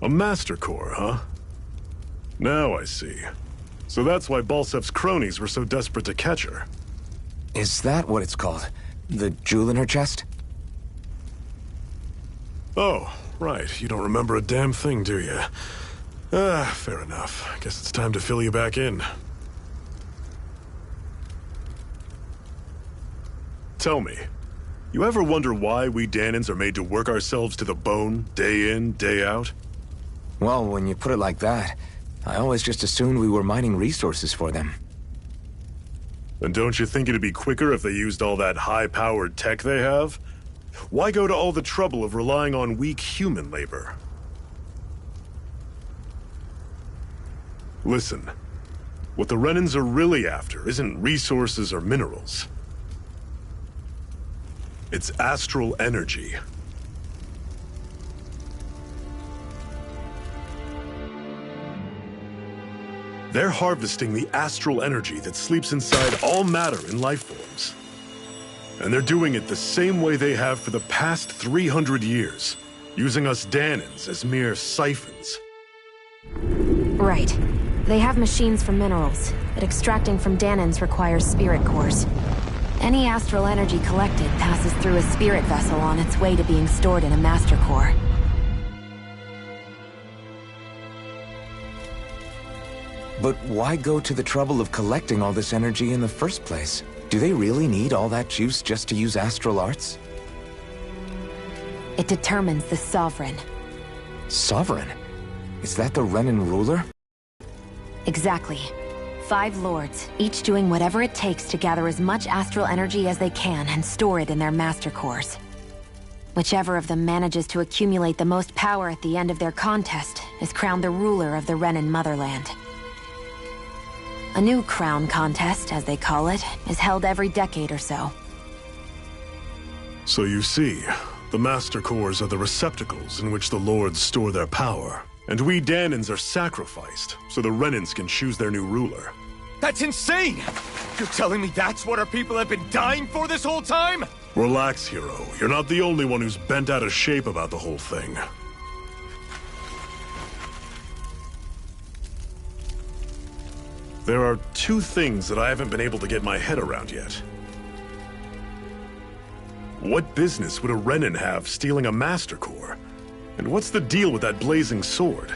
A Master Core, huh? Now I see. So that's why Balsef's cronies were so desperate to catch her. Is that what it's called? The jewel in her chest? Oh, right. You don't remember a damn thing, do you? Fair enough. Guess it's time to fill you back in. Tell me, you ever wonder why we Dahnans are made to work ourselves to the bone, day in, day out? Well, when you put it like that, I always just assumed we were mining resources for them. And don't you think it'd be quicker if they used all that high-powered tech they have? Why go to all the trouble of relying on weak human labor? Listen, what the Renans are really after isn't resources or minerals. It's astral energy. They're harvesting the astral energy that sleeps inside all matter in life forms. And they're doing it the same way they have for the past 300 years, using us Dahnans as mere siphons. Right. They have machines for minerals, but extracting from Dahnans requires spirit cores. Any astral energy collected passes through a spirit vessel on its way to being stored in a master core. But why go to the trouble of collecting all this energy in the first place? Do they really need all that juice just to use astral arts? It determines the Sovereign. Sovereign? Is that the Renan ruler? Exactly. 5 lords, each doing whatever it takes to gather as much astral energy as they can and store it in their master cores. Whichever of them manages to accumulate the most power at the end of their contest is crowned the ruler of the Renan motherland. A new crown contest, as they call it, is held every decade or so. So you see, the Master Cores are the receptacles in which the Lords store their power. And we Dahnans are sacrificed, so the Renans can choose their new ruler. That's insane! You're telling me that's what our people have been dying for this whole time? Relax, hero. You're not the only one who's bent out of shape about the whole thing. There are 2 things that I haven't been able to get my head around yet. What business would a Renan have stealing a Master Core? And what's the deal with that blazing sword?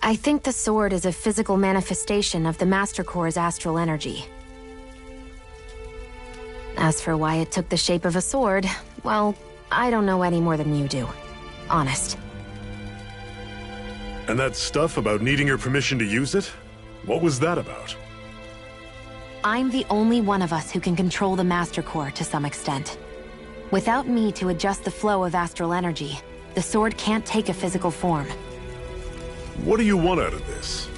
I think the sword is a physical manifestation of the Master Core's astral energy. As for why it took the shape of a sword, well, I don't know any more than you do. Honest. And that stuff about needing your permission to use it? What was that about? I'm the only one of us who can control the Master Core to some extent. Without me to adjust the flow of astral energy, the sword can't take a physical form. What do you want out of this?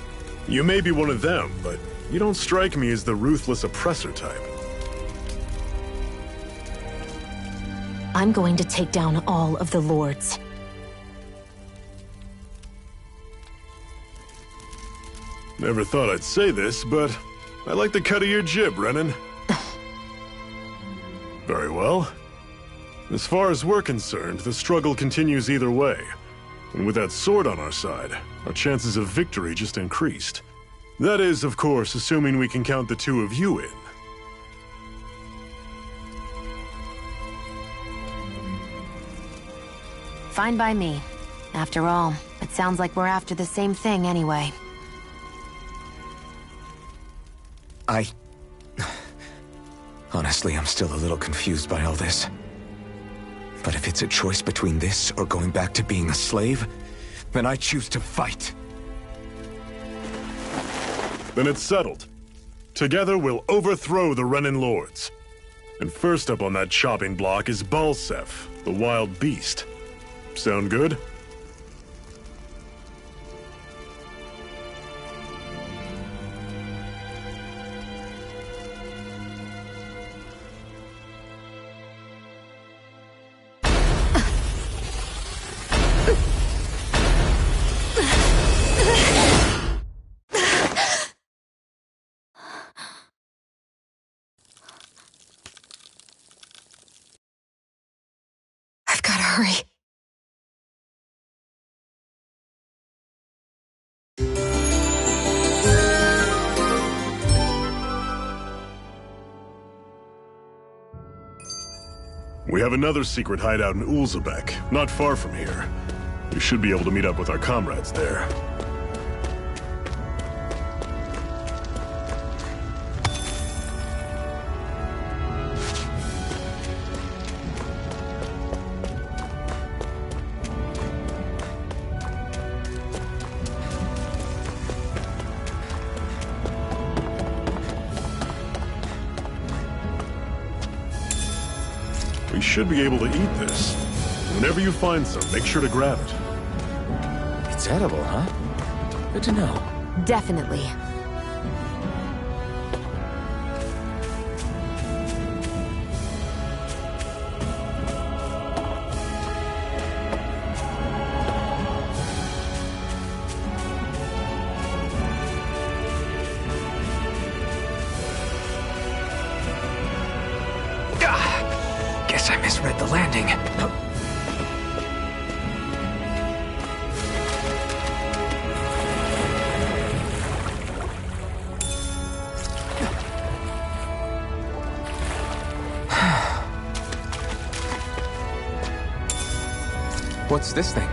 You may be one of them, but you don't strike me as the ruthless oppressor type. I'm going to take down all of the lords. Never thought I'd say this, but I like the cut of your jib, Renan. Very well. As far as we're concerned, the struggle continues either way. And with that sword on our side, our chances of victory just increased. That is, of course, assuming we can count the 2 of you in. Fine by me. After all, it sounds like we're after the same thing anyway. Honestly, I'm still a little confused by all this. But if it's a choice between this or going back to being a slave, then I choose to fight. Then it's settled. Together we'll overthrow the Renan Lords. And first up on that chopping block is Balsef, the wild beast. Sound good? I've gotta hurry. We have another secret hideout in Ulzebek, not far from here. We should be able to meet up with our comrades there. We should be able to eat this. Whenever you find some, make sure to grab it. It's edible, huh? Good to know. Definitely. Guess I misread the landing. What's this thing?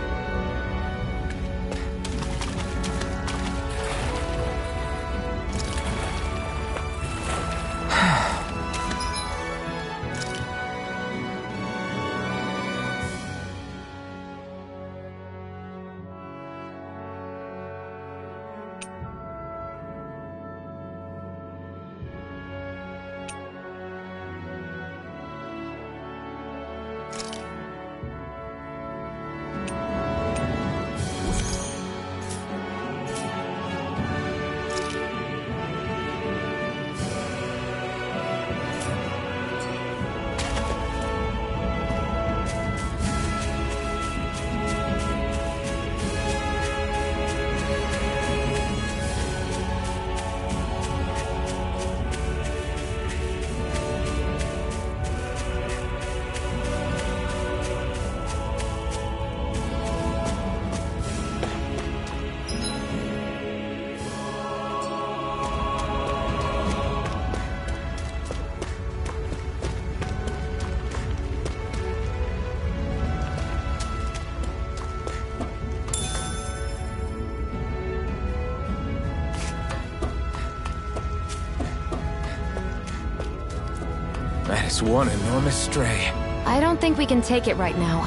That is one enormous stray. I don't think we can take it right now.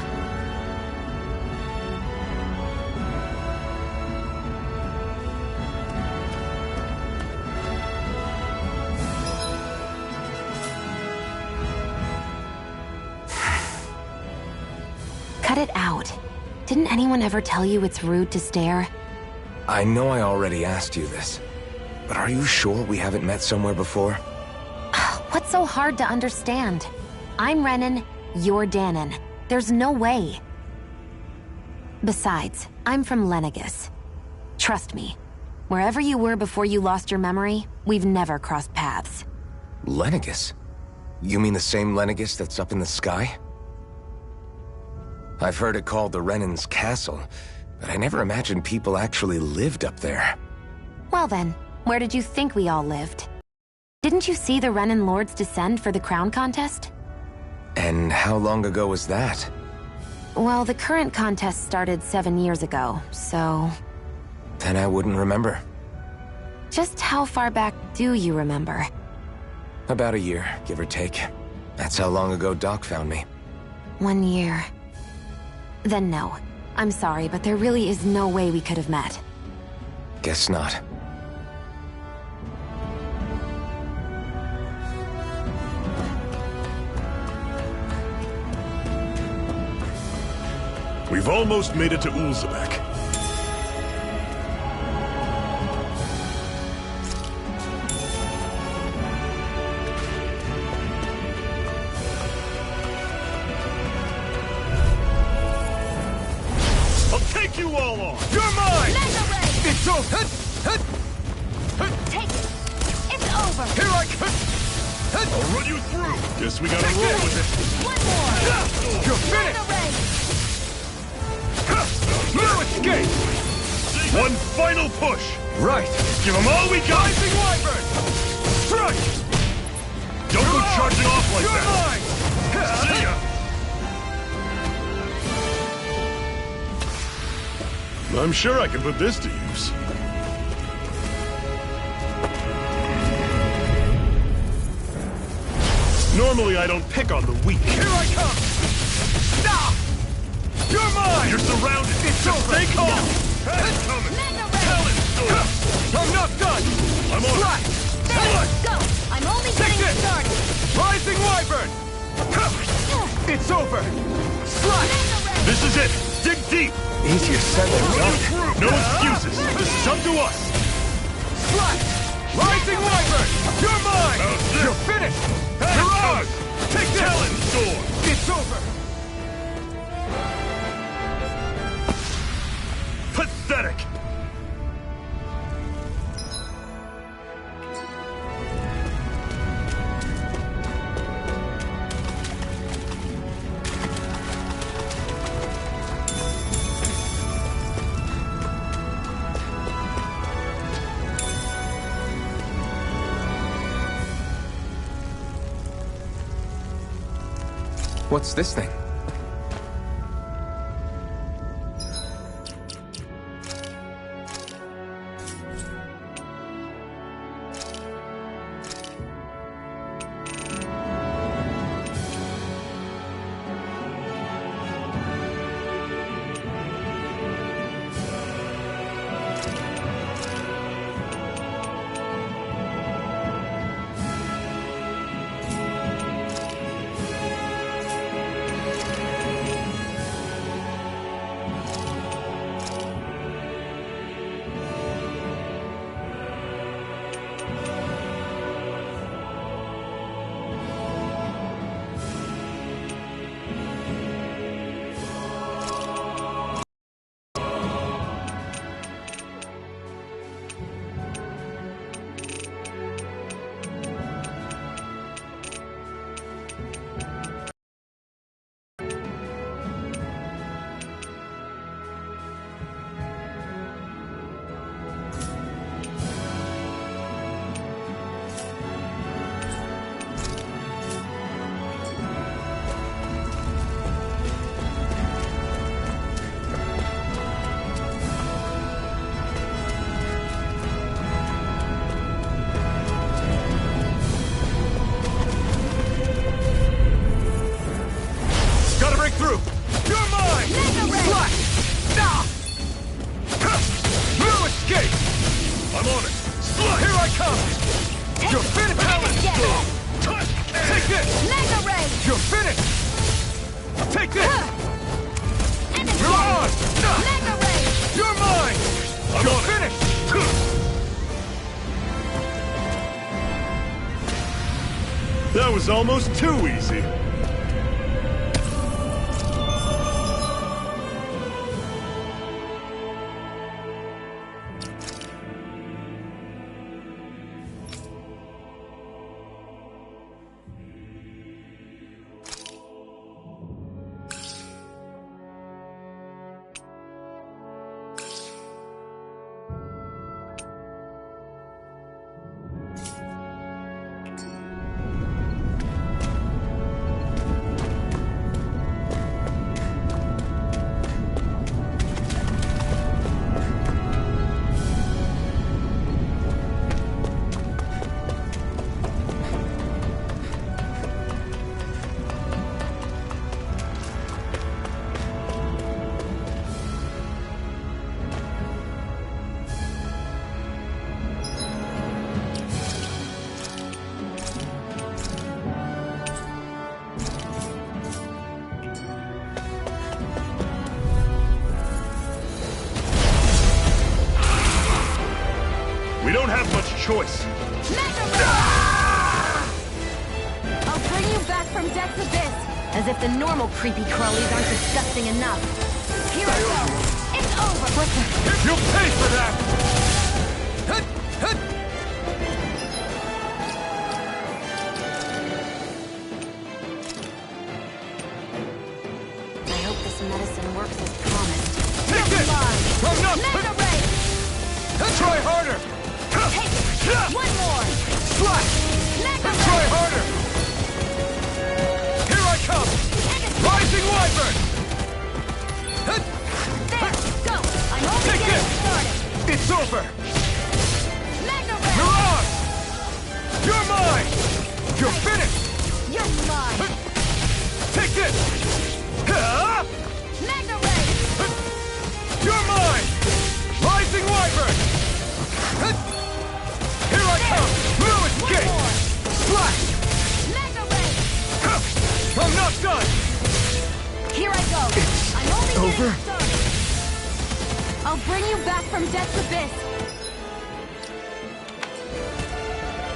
Cut it out. Didn't anyone ever tell you it's rude to stare? I know I already asked you this, but are you sure we haven't met somewhere before? What's so hard to understand? I'm Renan, you're Danon. There's no way. Besides, I'm from Lenegis. Trust me, wherever you were before you lost your memory, we've never crossed paths. Lenegis? You mean the same Lenegis that's up in the sky? I've heard it called the Renan's Castle, but I never imagined people actually lived up there. Well then, where did you think we all lived? Didn't you see the Renan Lords descend for the crown contest? And how long ago was that? Well, the current contest started 7 years ago, so... Then I wouldn't remember. Just how far back do you remember? About a year, give or take. That's how long ago Doc found me. 1 year. Then no. I'm sorry, but there really is no way we could have met. Guess not. We've almost made it to Ulzebek. I'll take you all on! You're mine! Mega It's over! Take it! It's over! Here I come! I'll run you through! Guess we gotta roll with it. One more! You're finished! No escape! One final push! Right! Give them all we got! Rising Wyvern! Strike! Don't go charging off like You're that! mine! See ya! I'm sure I can put this to use. Normally, I don't pick on the weak. Here I come! Stop! You're mine! You're surrounded! It's over! Stay calm! It's coming! Talon Sword! I'm not done! I'm on Slash! There, go! I'm only Take getting this! started! Rising Wyvern! It's over! Slash! This is it! Dig deep! Easier said than done. No excuses! This is up to us! Slash! Rising Wyvern! You're mine! You're finished! You're ours! Take this! Talon Sword! It's over! Pathetic! What's this thing? Through! You're mine! Slash! Stop! No escape! I'm on it! Here I come! You're finished! Take this! Mega Ray! You're finished! Take this! And You're on! Mega Ray! You're mine! You're finished! That was almost too easy. We don't have much choice. I'll bring you back from Death's Abyss! As if the normal creepy crawlies aren't disgusting enough. Here I go! It's over! What the... You'll pay for that! I hope this medicine works as promised. Take this! I'm not... Mega Ray! Try harder! Take it! One more! Slash! Mega Try Ray! harder! Here I come! Rising Wyvern! There! Go! I'm only Take It's over! Magna Ray! Mirage! You're mine! You're finished! You're mine! Take this! Magna Ray! You're mine! Rising Wyvern! Here I come! Blue escape! More! Slash! Magna Ray! I'm not done! Here I go! I'm only over? getting started! I'll bring you back from death's abyss!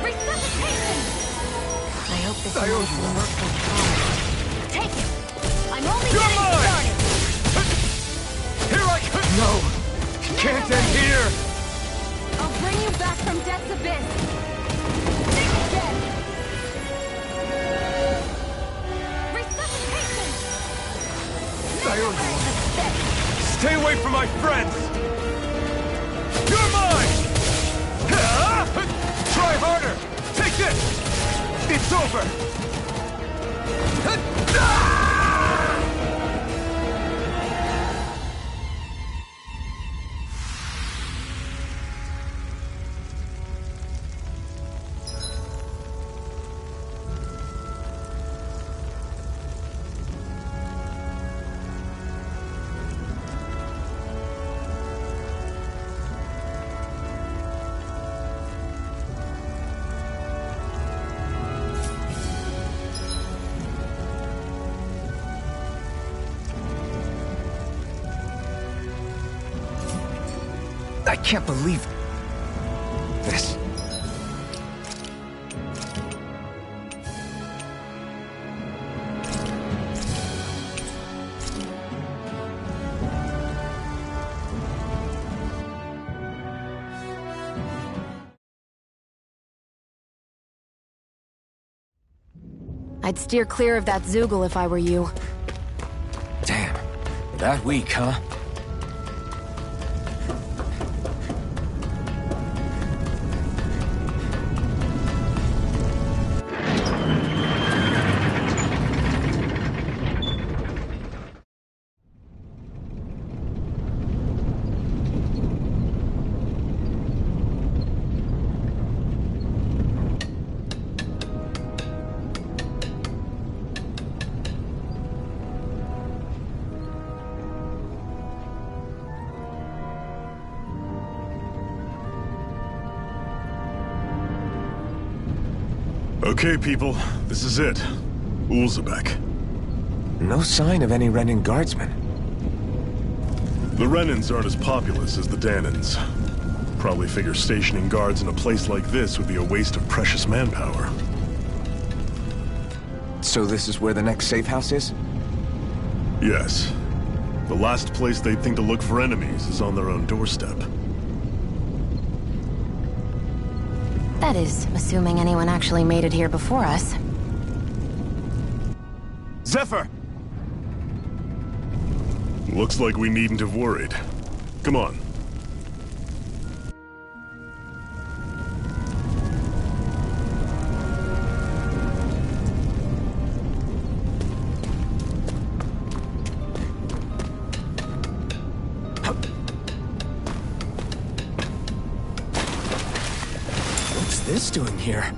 Resuscitation! I hope this I owe medicine you. works like promised. Take it! I'm only You're getting mine! started! Here I come! No! Can't end here! I'll bring you back from death's abyss! Think again! Resuscitation! I owe you. Pathetic. Stay away from my friends! You're mine! Try harder! Take this! It's over! I can't believe this. I'd steer clear of that Zoogle if I were you. Damn. That weak, huh? Okay, people, this is it. Ulzebek. No sign of any Renan guardsmen. The Renans aren't as populous as the Danans. Probably figure stationing guards in a place like this would be a waste of precious manpower. So this is where the next safe house is? Yes. The last place they'd think to look for enemies is on their own doorstep. That is, assuming anyone actually made it here before us. Zephyr! Looks like we needn't have worried. Come on. What's this doing here?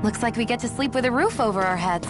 Looks like we get to sleep with a roof over our heads.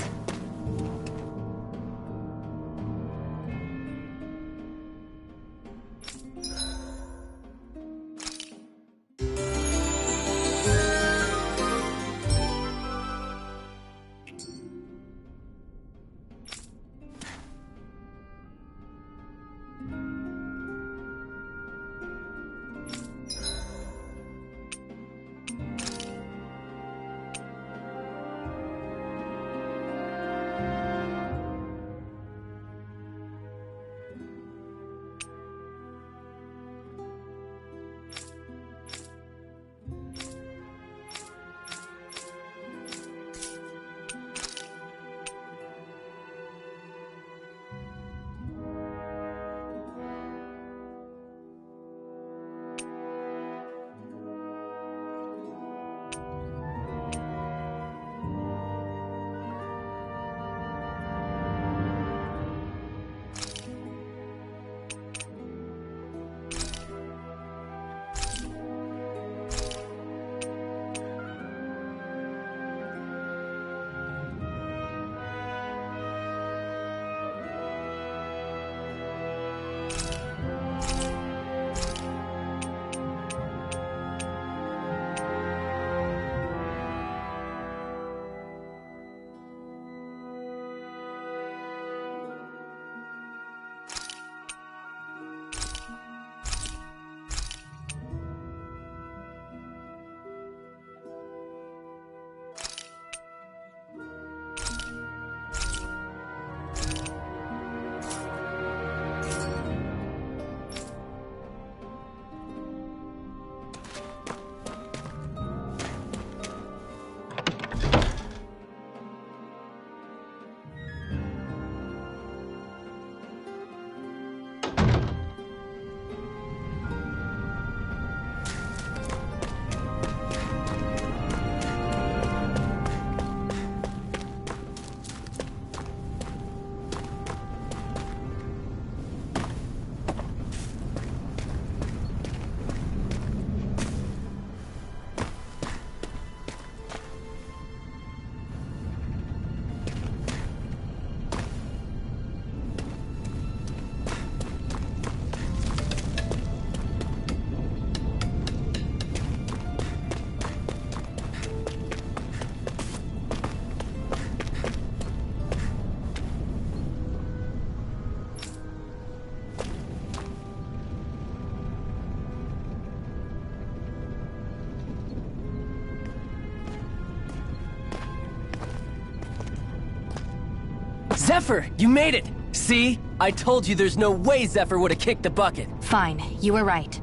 Zephyr, you made it! See? I told you there's no way Zephyr would have kicked the bucket. Fine, you were right.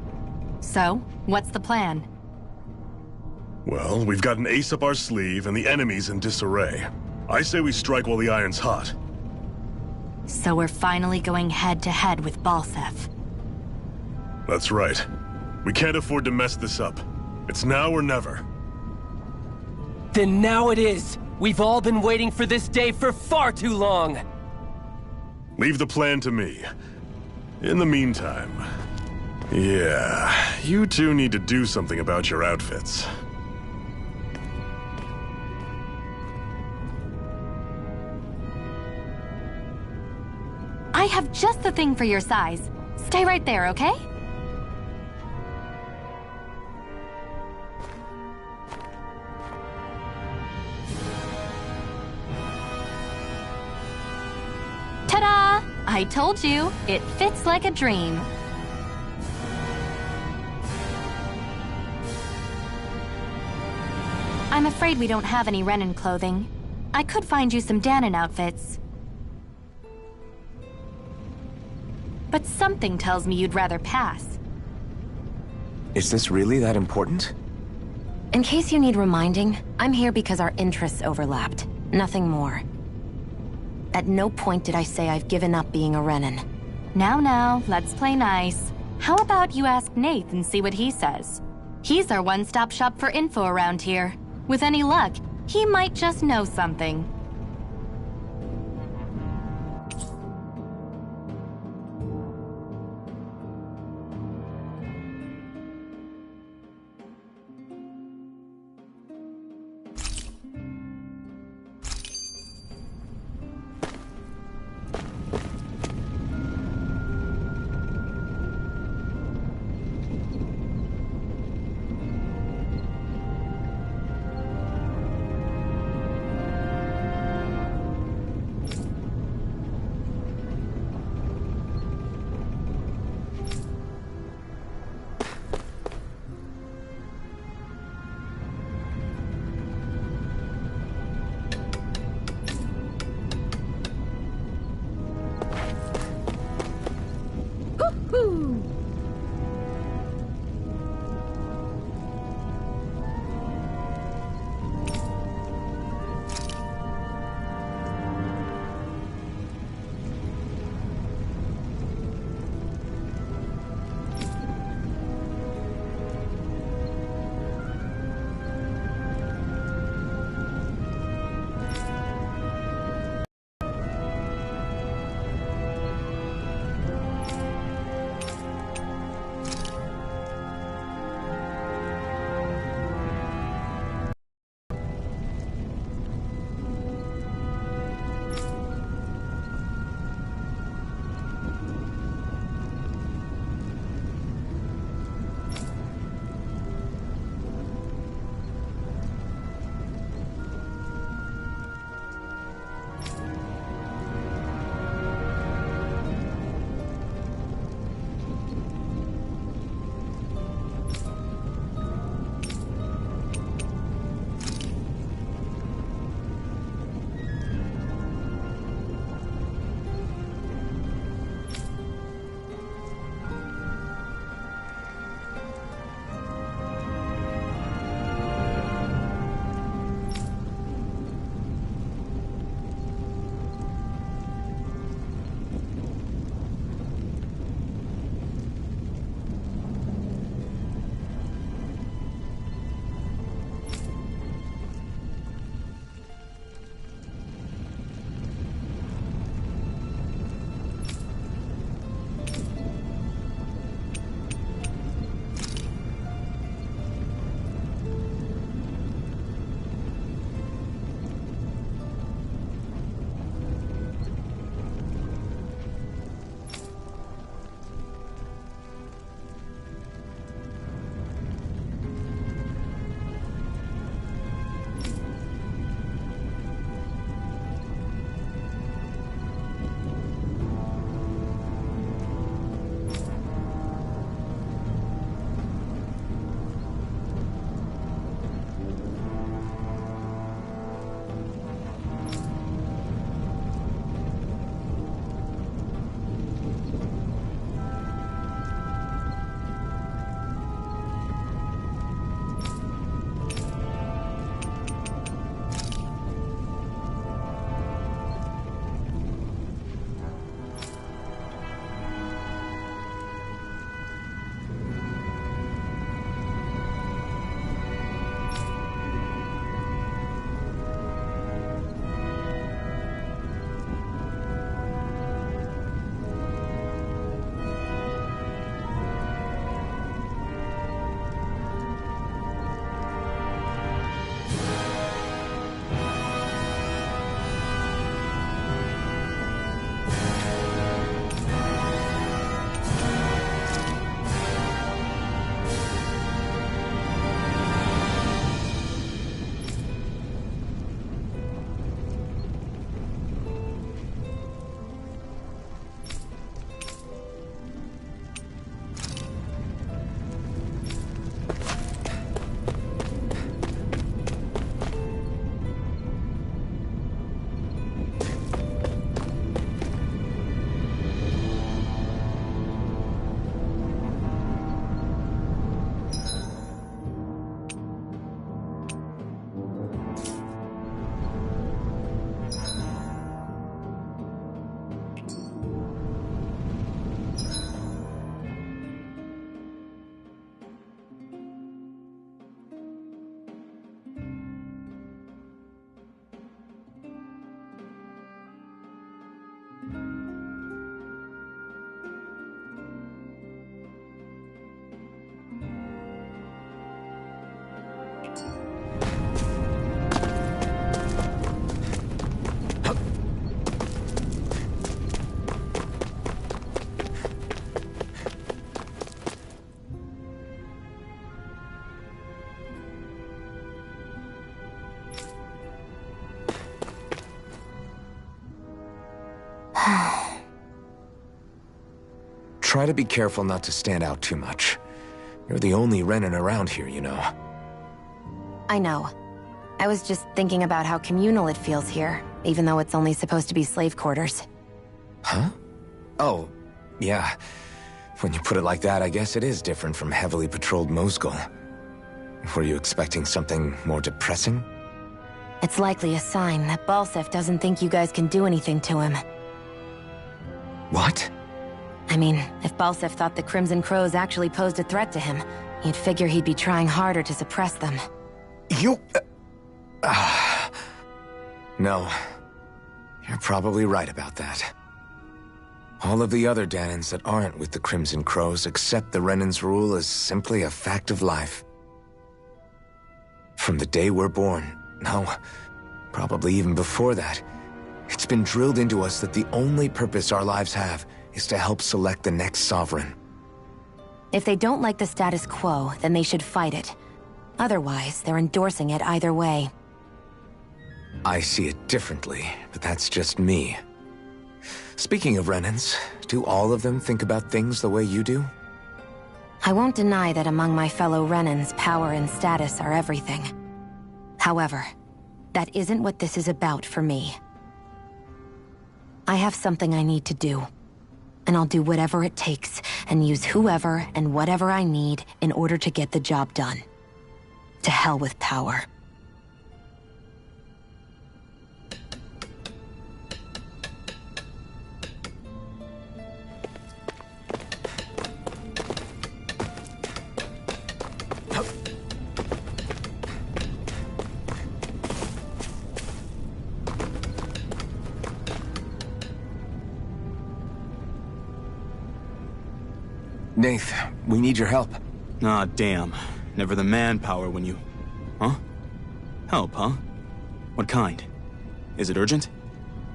So, what's the plan? Well, we've got an ace up our sleeve and the enemy's in disarray. I say we strike while the iron's hot. So we're finally going head-to-head with Balseph. That's right. We can't afford to mess this up. It's now or never. Then now it is! We've all been waiting for this day for far too long! Leave the plan to me. In the meantime... yeah, you two need to do something about your outfits. I have just the thing for your size. Stay right there, okay? Ta-da! I told you, it fits like a dream. I'm afraid we don't have any Renan clothing. I could find you some Danon outfits. But something tells me you'd rather pass. Is this really that important? In case you need reminding, I'm here because our interests overlapped. Nothing more. At no point did I say I've given up being a Renan. Now, let's play nice. How about you ask Nath and see what he says? He's our one-stop shop for info around here. With any luck, he might just know something. Try to be careful not to stand out too much. You're the only Renan around here, you know. I know. I was just thinking about how communal it feels here, even though it's only supposed to be slave quarters. Huh? Oh, yeah. When you put it like that, I guess it is different from heavily patrolled Mosgul. Were you expecting something more depressing? It's likely a sign that Balseph doesn't think you guys can do anything to him. What? I mean, if Balseph thought the Crimson Crows actually posed a threat to him, you'd figure he'd be trying harder to suppress them. You... No. You're probably right about that. All of the other Dahnans that aren't with the Crimson Crows accept the Renan's rule as simply a fact of life. From the day we're born, no, probably even before that, it's been drilled into us that the only purpose our lives have is to help select the next sovereign. If they don't like the status quo, then they should fight it. Otherwise, they're endorsing it either way. I see it differently, but that's just me. Speaking of Renans, do all of them think about things the way you do? I won't deny that among my fellow Renans, power and status are everything. However, that isn't what this is about for me. I have something I need to do, and I'll do whatever it takes and use whoever and whatever I need in order to get the job done. To hell with power. Nath, we need your help. Ah, damn. Never the manpower when you... Huh? Help, huh? What kind? Is it urgent?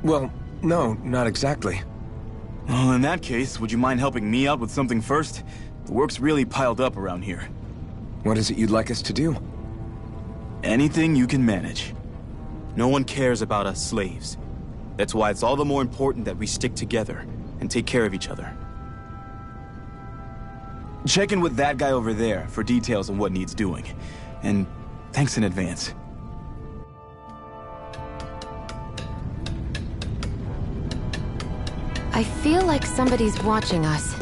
Well, no, not exactly. Well, in that case, would you mind helping me out with something first? The work's really piled up around here. What is it you'd like us to do? Anything you can manage. No one cares about us slaves. That's why it's all the more important that we stick together and take care of each other. Check in with that guy over there for details on what needs doing. And thanks in advance. I feel like somebody's watching us.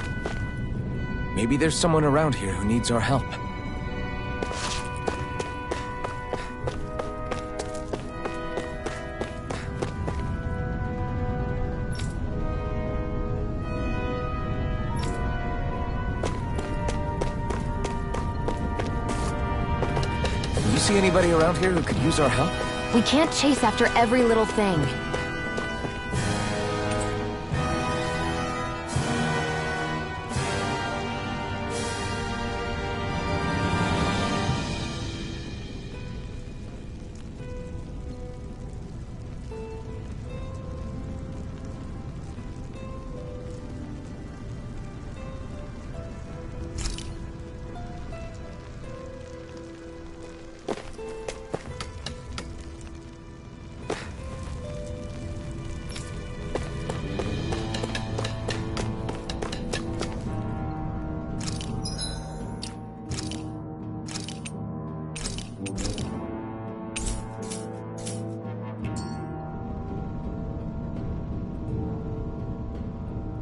Maybe there's someone around here who needs our help. See anybody around here who could use our help? We can't chase after every little thing.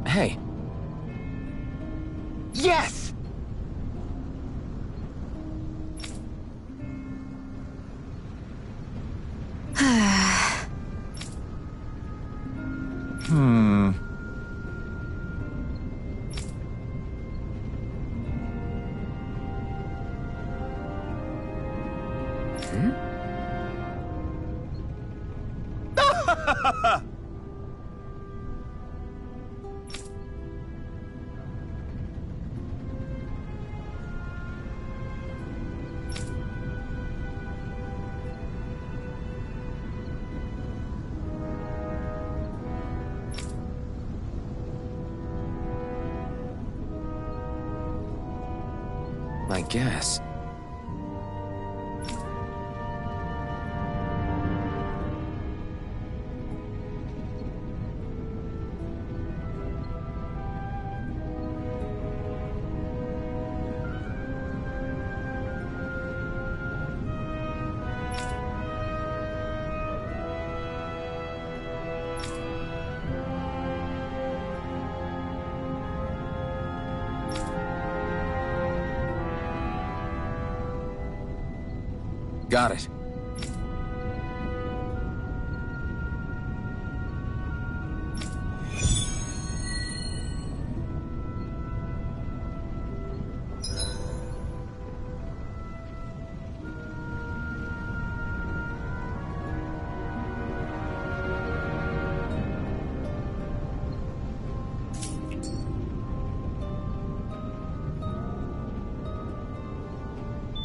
Hey. Yes! I guess. Got it.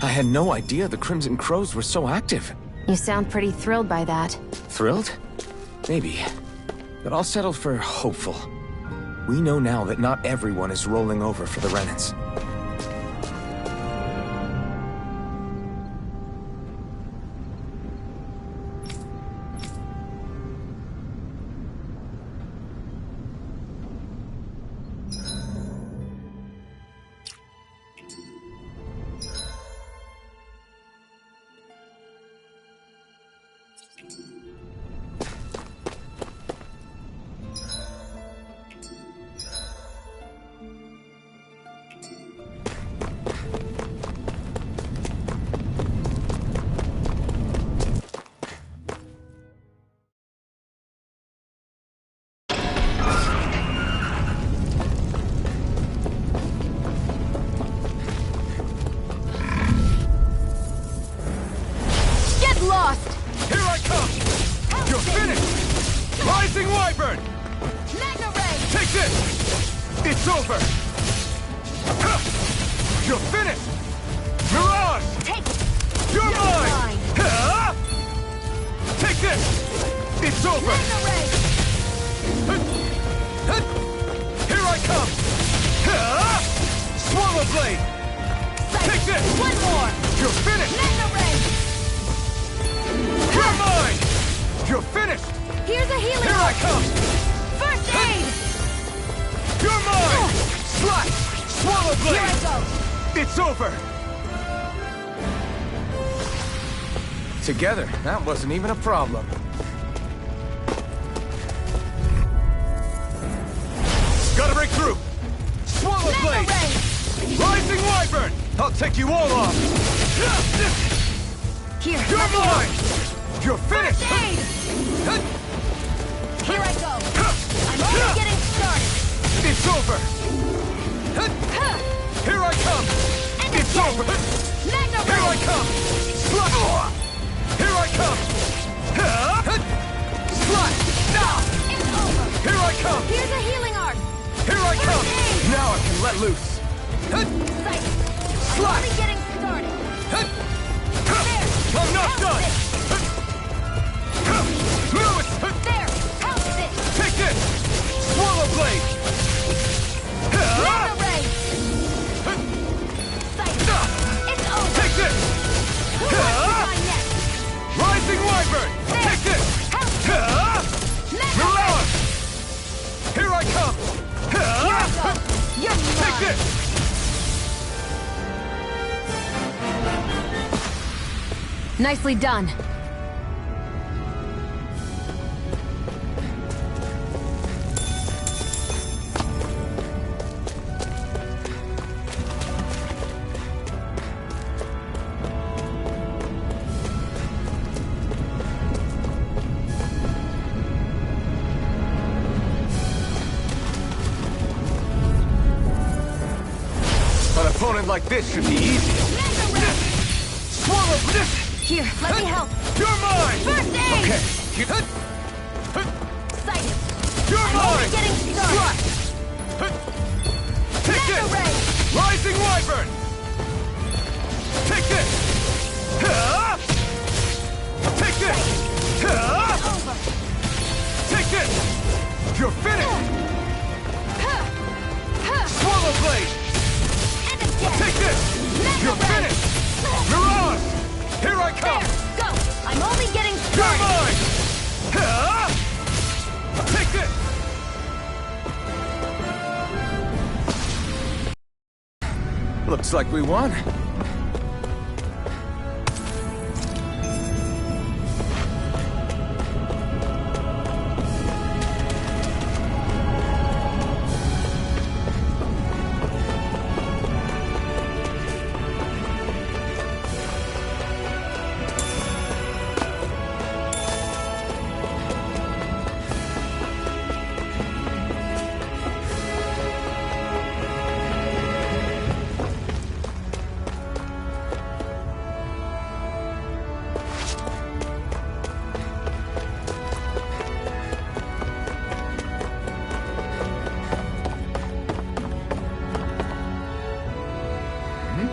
I had no idea the Crimson Crows were so active. You sound pretty thrilled by that. Thrilled? Maybe. But I'll settle for hopeful. We know now that not everyone is rolling over for the Renans. Lost! Here I come! You're finished! Rising Wyvern! Magna Ray! Take this! It's over! You're finished! Mirage! Take it! You're You're mine! Take this! It's over! Magna Ray! Here I come! Swallow Blade! Take this! One more! You're finished! Magna Ray! You're mine! You're finished! Here's a healing Here I arc. come! First aid! You're mine! Slash! Swallow Blade! Here I go! It's over! Together, that wasn't even a problem. Gotta break through! Swallow Magna Blade! Ray! Rising Wyvern! I'll take you all off! Here, You're let me mine! help. You're finished! First aid! Here I go! I'm only getting started! It's over! Here I come! And It's again. over! Magna Here I Ray! come! Slap! Here I come! Slap! It's over! Here I come! Here's a healing arc! Here I come! aid. Now I can let loose! Sight! I'm Slap! only getting started! I'm not done! Lewis! There! Pounce this! Take this! Swallow Blade! Magna Ray! Sight! It's over! Take this! Who wants to try next? Rising Wyvern! There. Take this! Magna Ray! Mirage! Here I come! Here I go! You're mine! Take this! Nicely done. An opponent like this should be easy. Magna Ray! Swallow this! Here, let me help! You're mine! First aid! Okay. Sighted! You're I'm only mine! getting started! Take Magna this! Ray! Rising Wyvern! Take this! Take this! Over! Take this! You're finished! Swallow Blade! And again! Take this! Magna You're Ray! finished! Mirage! Here I come! There! Go! I'm only getting You're started! mine! Take this! Looks like we won.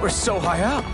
We're so high up.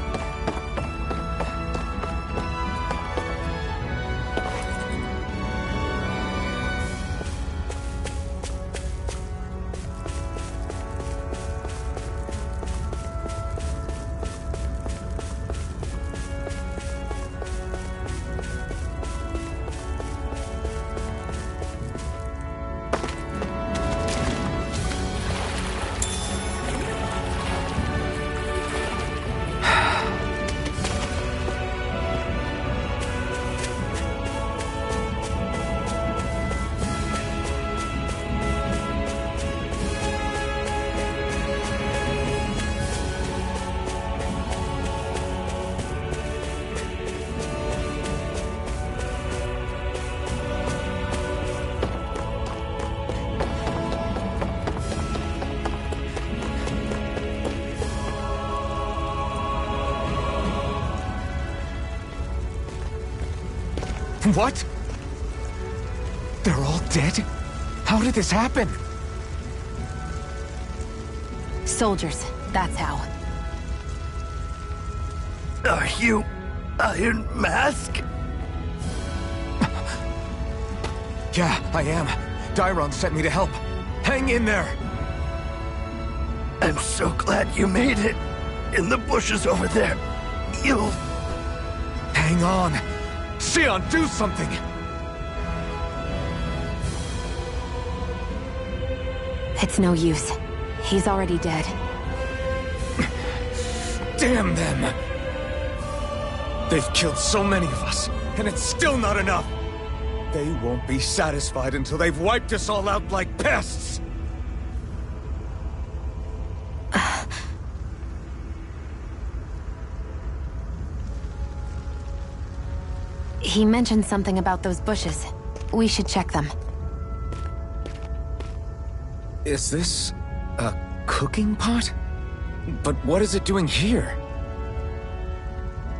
What? They're all dead? How did this happen? Soldiers, that's how. Are you Iron Mask? Yeah, I am. Dairon sent me to help. Hang in there! I'm so glad you made it. In the bushes over there. You'll... Hang on! Xion, do something! It's no use. He's already dead. Damn them! They've killed so many of us, and it's still not enough! They won't be satisfied until they've wiped us all out like pests! He mentioned something about those bushes. We should check them. Is this a cooking pot? But what is it doing here?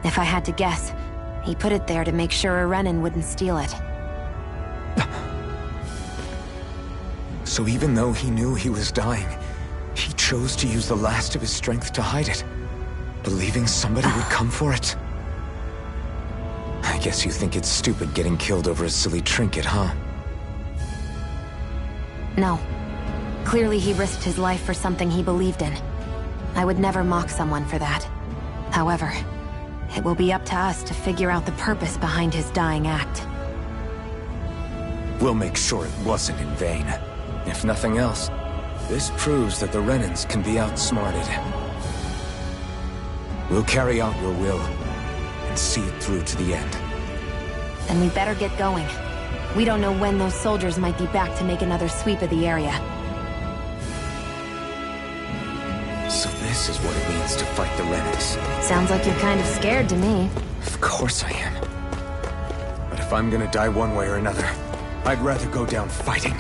If I had to guess, he put it there to make sure a Renan wouldn't steal it. So even though he knew he was dying, he chose to use the last of his strength to hide it, believing somebody would come for it? I guess you think it's stupid getting killed over a silly trinket, huh? No. Clearly he risked his life for something he believed in. I would never mock someone for that. However, it will be up to us to figure out the purpose behind his dying act. We'll make sure it wasn't in vain. If nothing else, this proves that the Renans can be outsmarted. We'll carry out your will, and see it through to the end. Then we better get going. We don't know when those soldiers might be back to make another sweep of the area. So this is what it means to fight the Renans. Sounds like you're kind of scared to me. Of course I am. But if I'm gonna die one way or another, I'd rather go down fighting.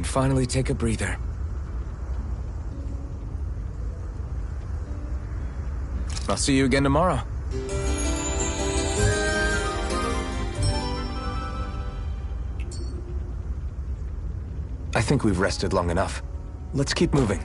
Finally take a breather. I'll see you again tomorrow. I think we've rested long enough. Let's keep moving.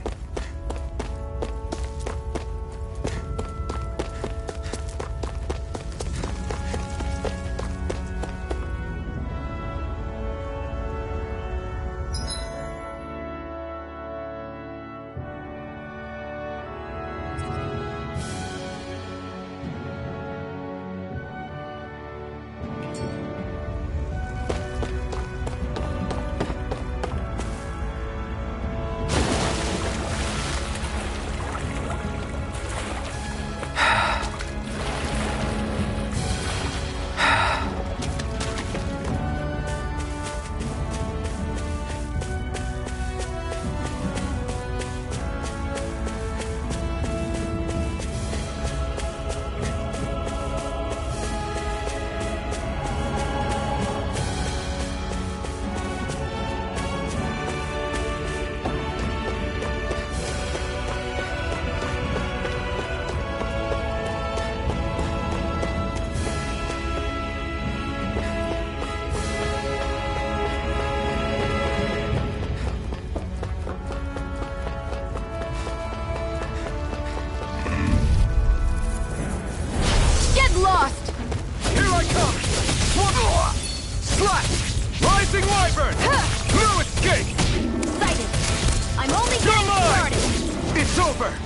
over!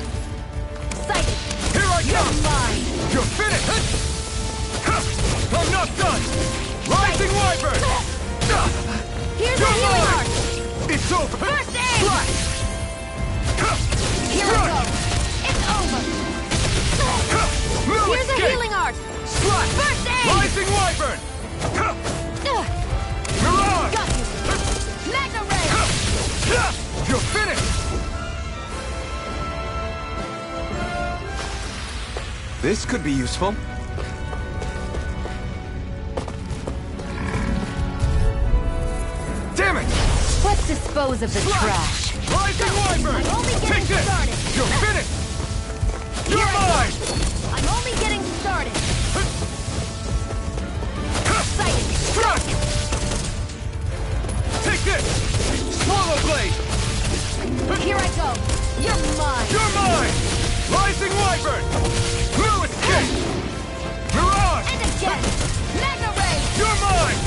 Sighted! Here I You're come! mine! You're finished! I'm not done! Rising Wyvern! Here's a You're healing mine! arc! It's over! First aid! Slash! Here I go! It's over! New Here's a escape! healing arc! Slash! First aid! Rising Wyvern! Ugh, Mirage! got you! Magna Ray! You're finished! This could be useful. Damn it! Let's dispose of the trash. Rising Wyvern! I'm only getting Take this! started. You're finished! You're Here I go. mine! I'm only getting started! Sighted! Strike! Take this! Swallow Blade! Here I go! You're mine! You're mine! Rising Wyvern! Blue escape! Mirage! And again! Magna Ray! You're mine!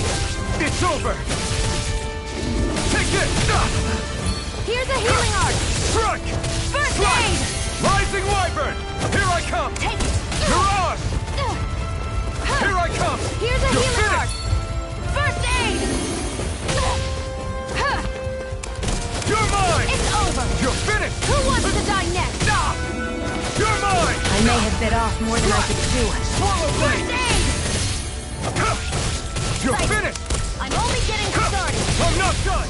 It's over! Take this! Here's a healing arc! Strike! First Slash! aid! Rising Wyvern! Here I come! Take it! Mirage! Here I come! Here's a You're healing arc! finished! First aid! You're mine! It's over! You're finished! Who wants to die next? You're mine! I may have bit off more than I could chew. Swallow First Blade! aid! You're Sight. finished! I'm only getting started! I'm not done!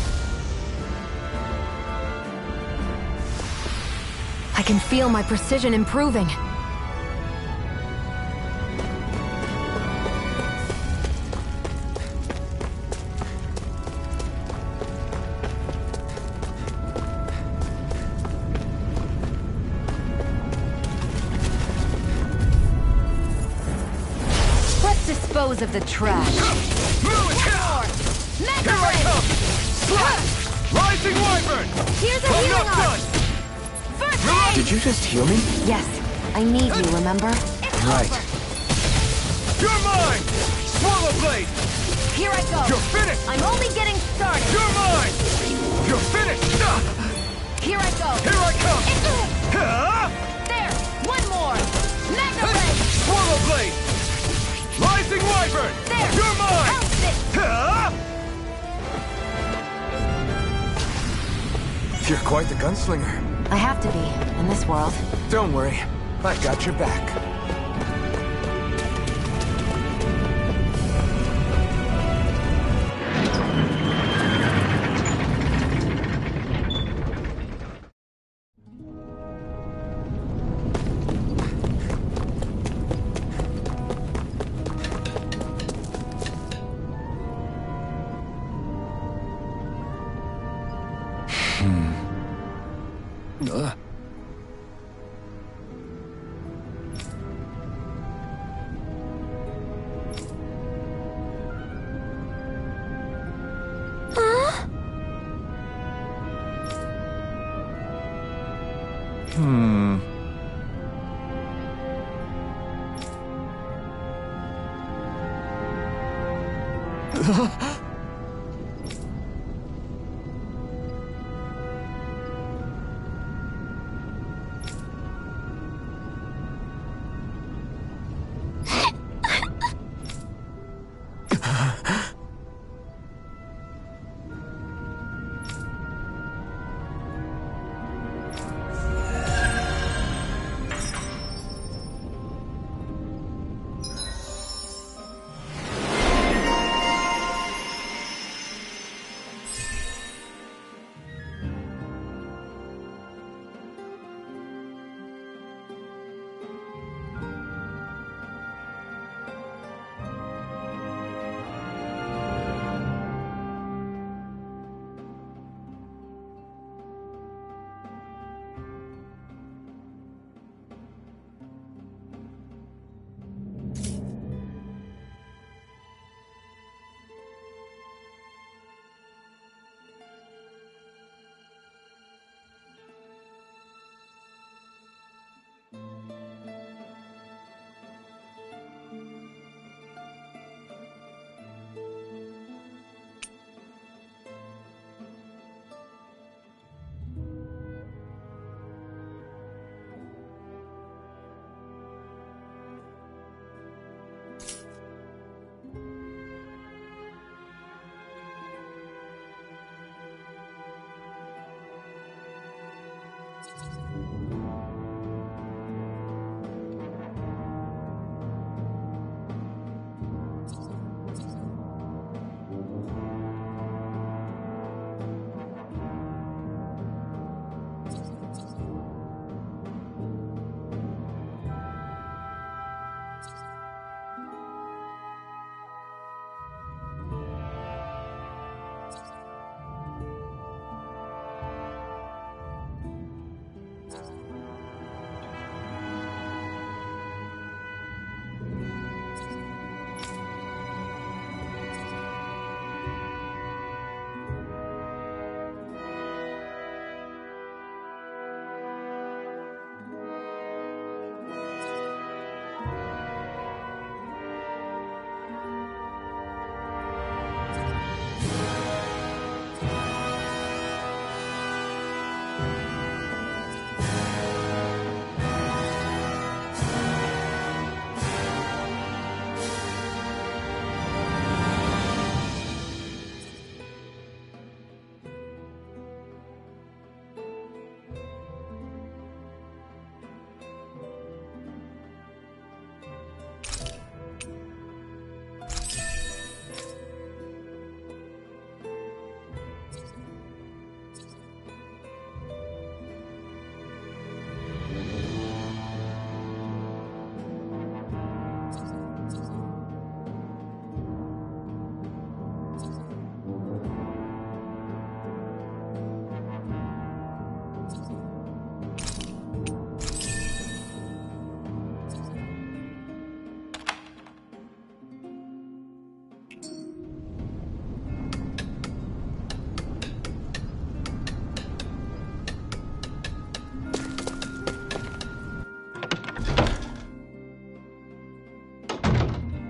I can feel my precision improving. Let's dispose of the trash. Blue escape! Magna Here I Ray! come! Slash! Rising Wyvern! Here's a I'm healing not arc! done! First Mirage! aid! Did you just heal me? Yes, I need you, remember? It's Right. over! You're mine! Swallow Blade! Here I go! You're finished! I'm only getting started! You're mine! You're finished! Here I go! Here I come! It's... There! One more! Magna Ray! Swallow Blade! Rising Wyvern! There! You're mine! Outfit! You're quite the gunslinger. I have to be, in this world. Don't worry, I got your back.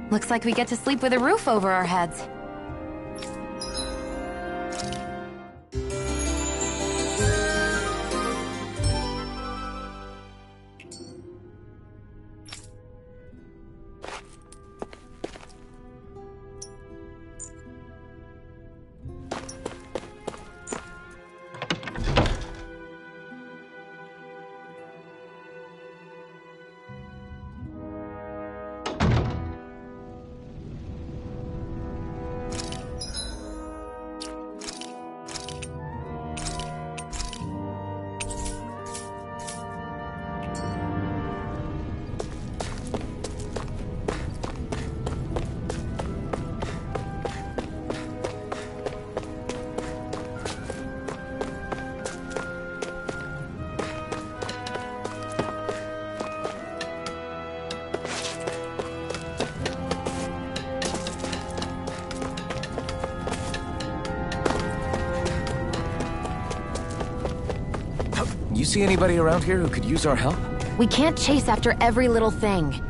Looks like we get to sleep with a roof over our heads. You see anybody around here who could use our help? We can't chase after every little thing.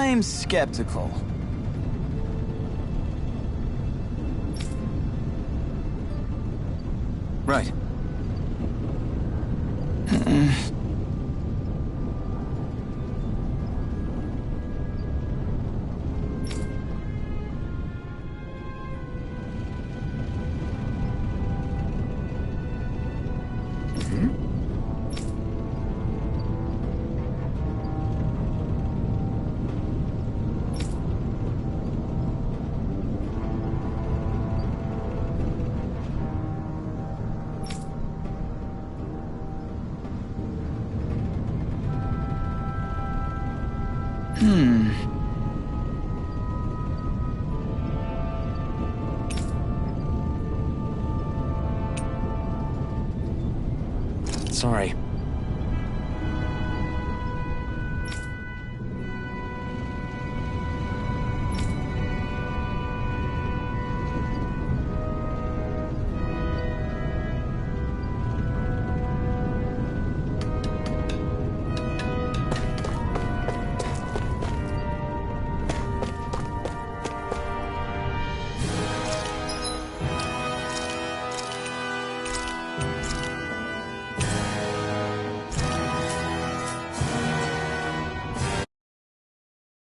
I'm skeptical. Right. Sorry.